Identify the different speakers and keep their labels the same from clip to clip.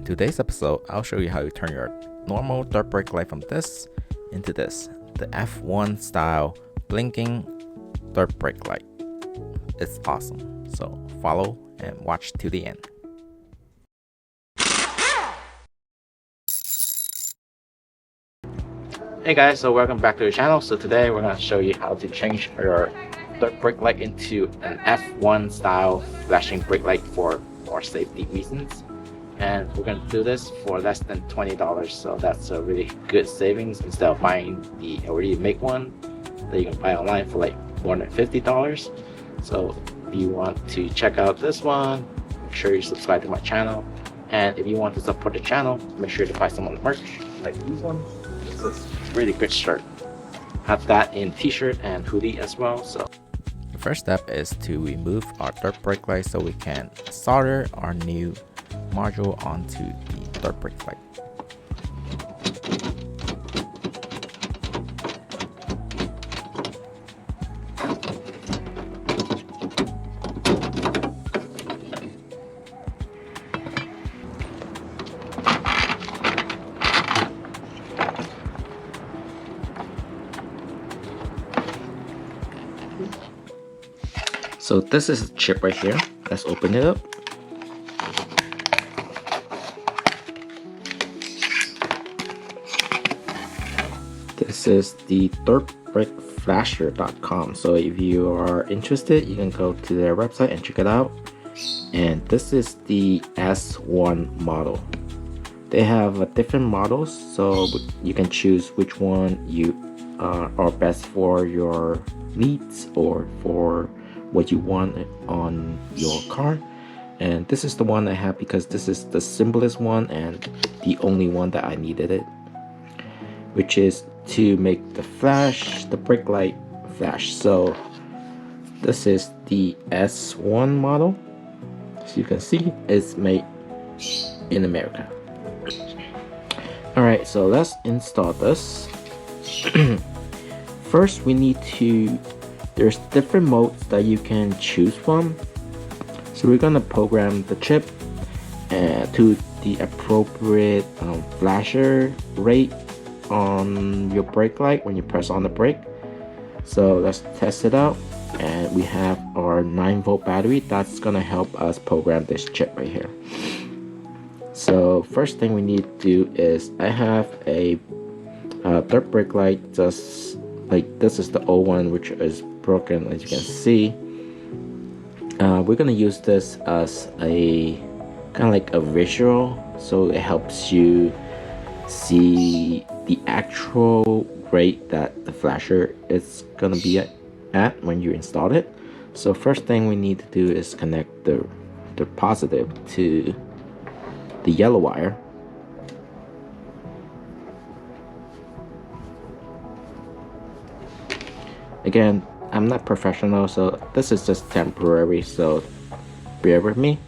Speaker 1: today's episode, I'll show you how you turn your normal dirt brake light from this into this, the F1 style blinking dirt brake light. It's awesome, so follow and watch to the end. Hey guys, so welcome back to the channel. So today we're going to show you how to change your dirt brake light into an F1 style flashing brake light for more safety reasons. And we're going to do this for less than $20, so that's a really good savings instead of buying the already made one that you can buy online for like more than $50. So if you want to check out this one, make sure you subscribe to my channel. And if you want to support the channel, make sure to buy some of the merch like these ones. This is a really good shirt. Have that in t-shirt and hoodie as well. So the first step is to remove our dirt brake light so we can solder our new module onto the dirt brake light. So this is a chip right here. Let's open it up. This is the dirtbrakeflasher.com. So if you are interested, you can go to their website and check it out. And this is the S1 model. They have different models, so you can choose which one you are best for your needs or for what you want on your car. And this is the one I have because this is the simplest one and the only one that I needed it, which is to make the brake light flash. So this is the S1 model. As you can see, it's made in America. Alright, so let's install this. First we need to, there's different modes that you can choose from. So we're gonna program the chip to the appropriate flasher rate on your brake light when you press on the brake. So let's test it out. And we have our 9-volt battery that's gonna help us program this chip right here. So first thing we need to do is, I have a dirt brake light just like this is the old one, which is broken, as you can see. We're gonna use this as a kind of like a visual, so it helps you see the actual rate that the flasher is gonna be at when you install it. So first thing we need to do is connect the positive to the yellow wire. Again, I'm not professional, so this is just temporary, so bear with me.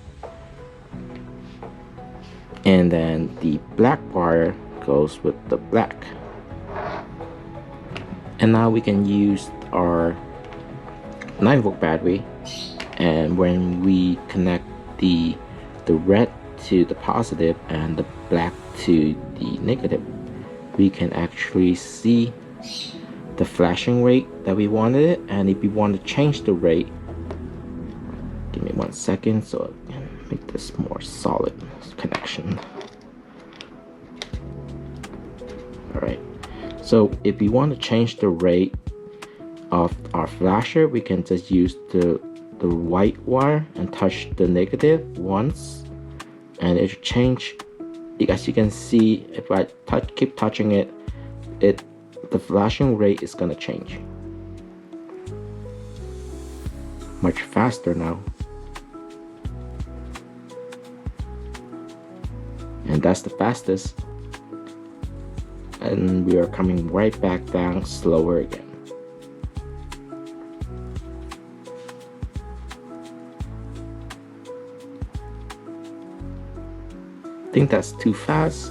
Speaker 1: And then the black wire goes with the black. And now we can use our 9-volt battery, and when we connect the red to the positive and the black to the negative, we can actually see the flashing rate that we wanted it. And if we want to change the rate, give me 1 second so I can make this more solid connection. Alright, so if we want to change the rate of our flasher, we can just use the white wire and touch the negative once, and it should change. As you can see, if I keep touching it, the flashing rate is gonna change much faster now. And that's the fastest. And we are coming right back down slower again. I think that's too fast.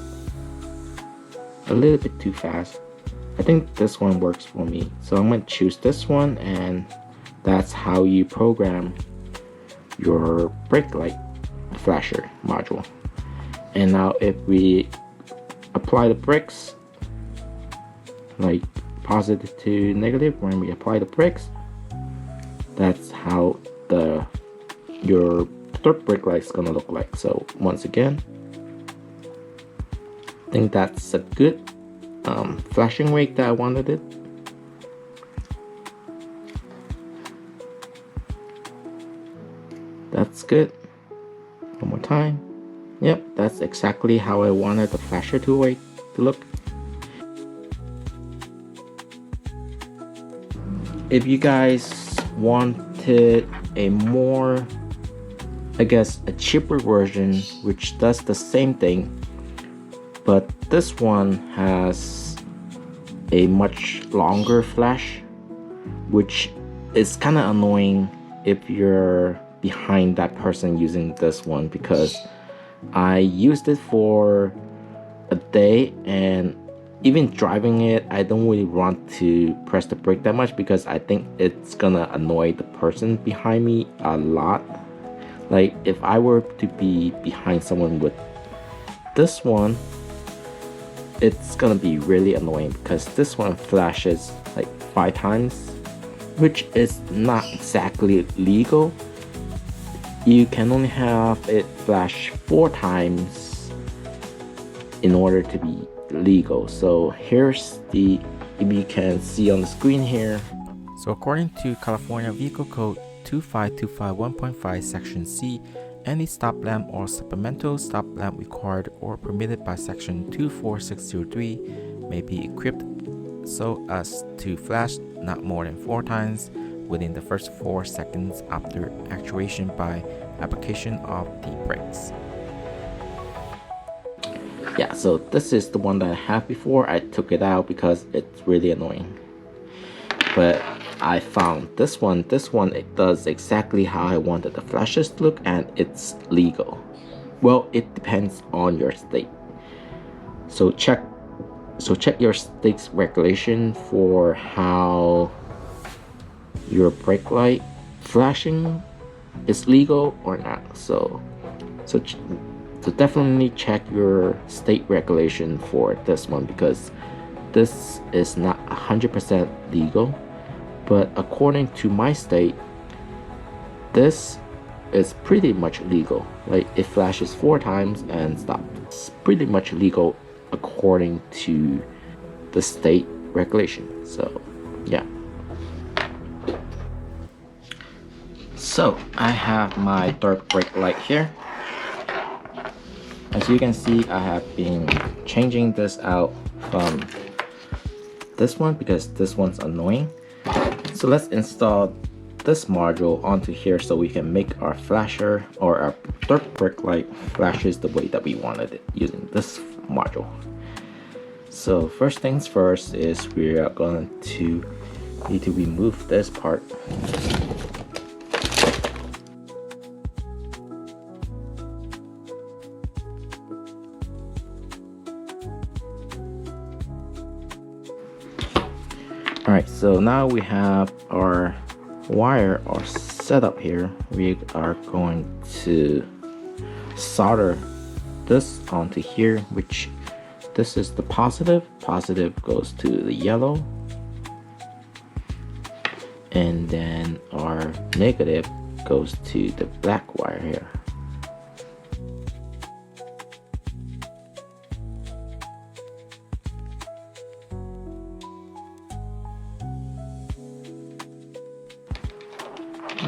Speaker 1: A little bit too fast. I think this one works for me. So I'm going to choose this one, and that's how you program your brake light flasher module. And now if we apply the bricks, like positive to negative, when we apply the bricks, that's how your third brake light is gonna look like. So once again, I think that's a good flashing rate that I wanted it. That's good. One more time. Yep, that's exactly how I wanted the flasher to look. If you guys wanted a more, I guess, a cheaper version which does the same thing, but this one has a much longer flash, which is kind of annoying if you're behind that person using this one, because I used it for a day, and even driving it, I don't really want to press the brake that much because I think it's gonna annoy the person behind me a lot. Like if I were to be behind someone with this one, it's gonna be really annoying because this one flashes like 5 times, which is not exactly legal. You can only have it flash 4 times in order to be legal. So here's if you can see on the screen here. So according to California Vehicle Code 25251.5 Section C, any stop lamp or supplemental stop lamp required or permitted by Section 24603 may be equipped so as to flash not more than 4 times within the first 4 seconds after actuation by application of the brakes. Yeah, so this is the one that I have before. I took it out because it's really annoying. But I found this one, it does exactly how I wanted the flashes to look, and it's legal. Well, it depends on your state. So check your state's regulation for how your brake light flashing is legal or not. So definitely check your state regulation for this one, because this is not 100% legal, but according to my state, this is pretty much legal. Like it flashes 4 times and stops. It's pretty much legal according to the state regulation. So yeah. So I have my third brake light here. As you can see, I have been changing this out from this one because this one's annoying. So let's install this module onto here so we can make our flasher or our third brake light flashes the way that we wanted it using this module. So first things first is we are going to need to remove this part. Alright, so now we have our wire or setup here. We are going to solder this onto here, which this is the positive. Positive goes to the yellow, and then our negative goes to the black wire here.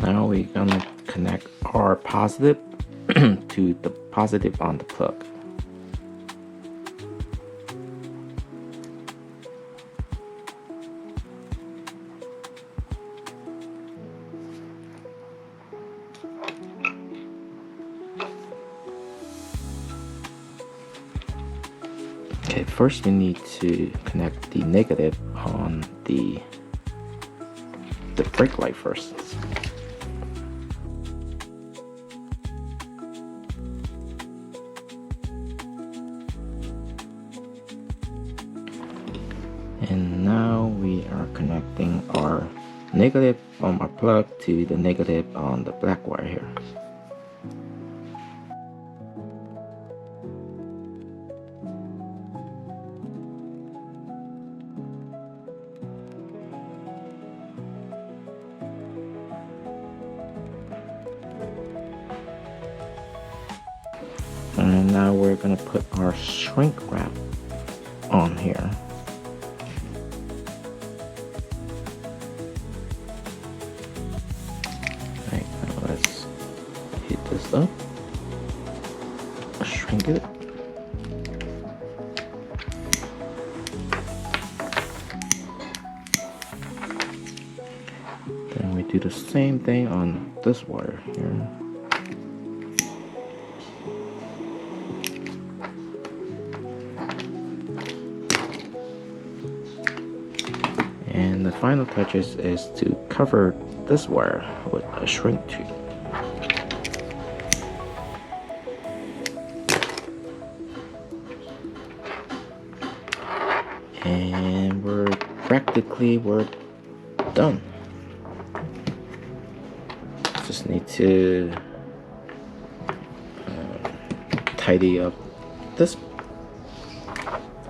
Speaker 1: Now we're gonna connect our positive to the positive on the plug. Okay, first we need to connect the negative on the brake light first. And now we are connecting our negative from our plug to the negative on the black wire here. now we're gonna put our shrink wrap on here. Right, now let's heat this up, shrink it. Then we do the same thing on this wire here. And the final touches is to cover this wire with a shrink tube. And we're done. Just need to tidy up this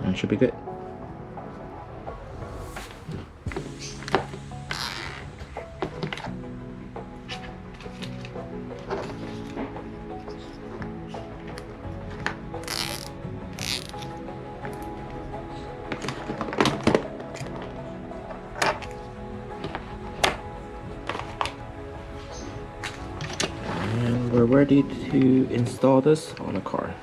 Speaker 1: and it should be good. And we're ready to install this on the car.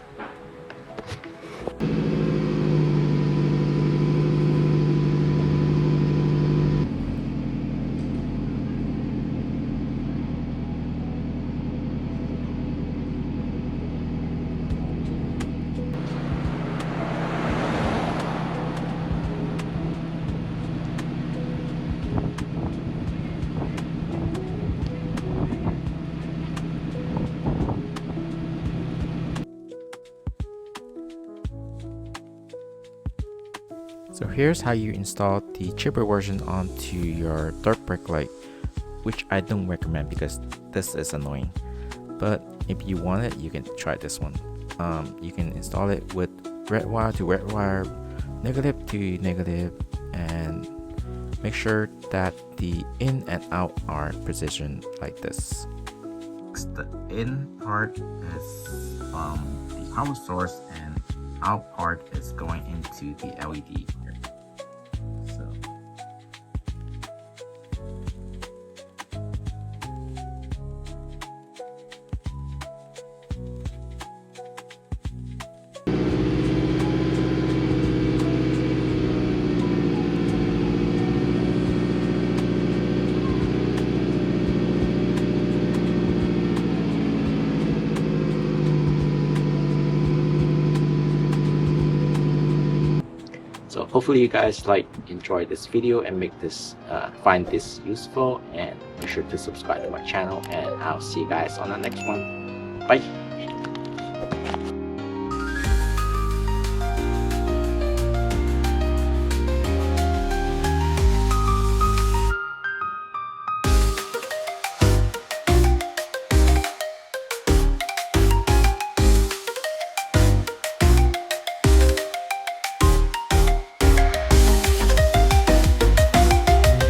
Speaker 1: So here's how you install the cheaper version onto your dirt brake light, which I don't recommend because this is annoying. But if you want it, you can try this one. You can install it with red wire to red wire, negative to negative, and make sure that the in and out are positioned like this. The in part is the power source and out part is going into the LED. So hopefully you guys enjoy this video and find this useful, and make sure to subscribe to my channel, and I'll see you guys on the next one. Bye.